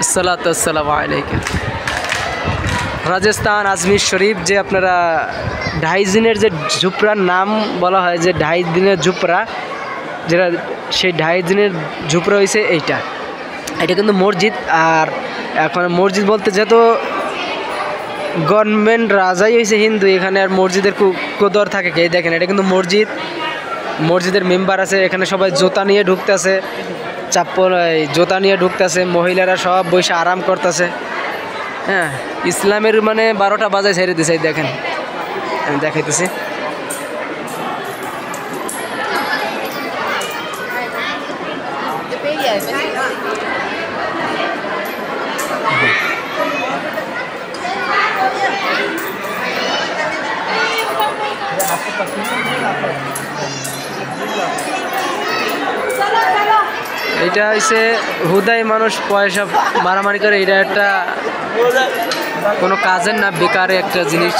আসসালামু আলাইকুম। রাজস্থান আজমির শরীফ যে আপনারা 2.5 দিনের যে ঝুপড়ার নাম বলা হয়, যে 2.5 দিনের ঝুপড়া, যেটা সেই 2.5 দিনের ঝুপড়া হয়েছে এটা কিন্তু মসজিদ। আর এখন মসজিদ বলতে যেহেতু গভর্নমেন্ট রাজাই হয়েছে হিন্দু, এখানে আর মসজিদের কদর থাকে কে? দেখেন, এটা কিন্তু মসজিদের মেম্বার আছে, এখানে সবাই জুতা নিয়ে ঢুকতেছে, চাপ্পল জুতা নিয়ে ঢুকতেছে, মহিলারা সব বসে আরাম করতেছে। হ্যাঁ, ইসলামের মানে 12টা বাজায় ছেড়ে দিছে। দেখেন, আমি দেখাইতেছি। এটা হচ্ছে হুদাই মানুষ পয়সা মারামারি করে, এটা একটা কোনো কাজের না, বেকারে একটা জিনিস।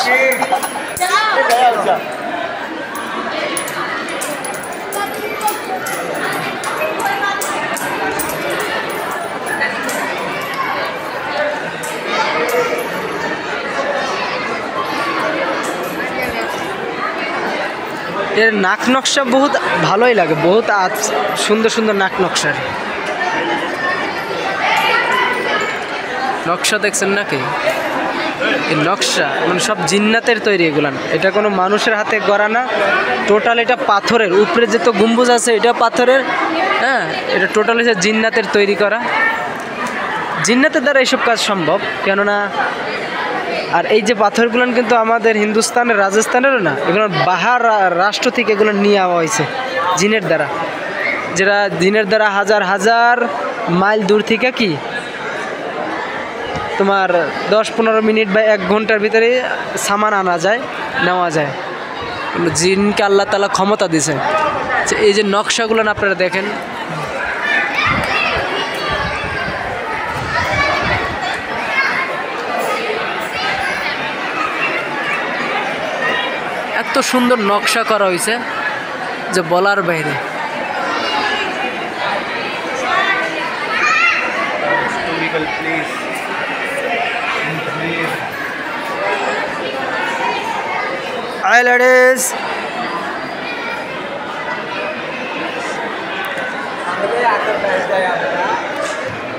এর নাক নকশা বহুত ভালোই লাগে, বহুত সুন্দর সুন্দর নাক নকশার নকশা দেখছেন নাকি? এই নকশা মানে সব জিন্নাতের তৈরি, এগুলান এটা কোনো মানুষের হাতে গড়া না, টোটাল এটা পাথরের। উপরে যে তো গম্বুজ আছে এটা পাথরের। হ্যাঁ, এটা টোটাল হচ্ছে জিন্নাতের তৈরি করা। জিন্নাতের দ্বারা এইসব কাজ সম্ভব, কেননা আর এই যে পাথরগুলো কিন্তু আমাদের হিন্দুস্তানের, রাজস্থানেরও না, এগুলো বাহার রাষ্ট্র থেকে এগুলো নিয়ে আওয়া হয়েছে জিনের দ্বারা, যেটা জিনের দ্বারা হাজার হাজার মাইল দূর থেকে কি তোমার 10-15 মিনিট বা 1 ঘন্টার ভিতরে সামান আনা যায়, নেওয়া যায়। জিনকে আল্লাহ তাআলা ক্ষমতা দিয়েছে। এই যে নকশাগুলো আপনারা দেখেন, এত সুন্দর নকশা করা হয়েছে যে বলার বাইরে। Hi ladies,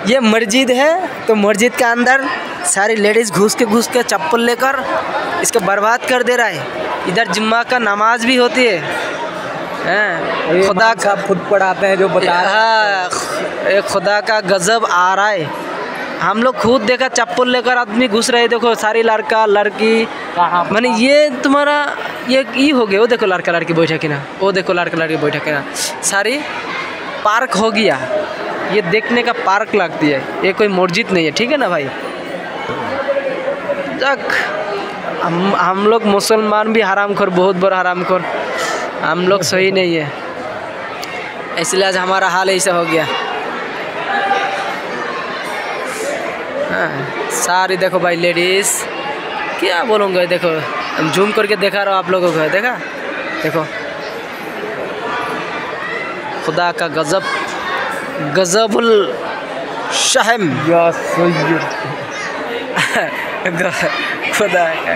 ये मस्जिद है, तो मस्जिद के अंदर सारी लेडीज़ घुस के चप्पल लेकर इसको बर्बाद कर दे रहा है। इधर जुम्मा का नमाज भी होती है। खुदा का खुद पढ़ाते हैं जो बता रहे हैं। खुदा का गजब आ रहा है। हम लोग खुद देखा, चप्पल लेकर आदमी घुस रहे, देखो सारी लड़का लड़की, माने ये तुम्हारा ये हो गया। वो देखो लड़का लड़की बैठा कि ना, वो देखो लड़का लड़की बैठा कि ना, सारी पार्क हो गया। ये देखने का पार्क लगती है, ये कोई मस्जिद नहीं है, ठीक है ना भाई? तक हम लोग मुसलमान भी हरामखोर, बहुत बड़ा हरामखोर, हम लोग सही नहीं है, इसलिए आज हमारा हाल ऐसा हो गया। हाँ, सारी देखो भाई लेडीज़, क्या बोलूँगा, देखो हम जूम करके दिखा रहा हूँ आप लोगों को, देखा देखो, खुदा का गजब, गजबुल शहम, खुदा का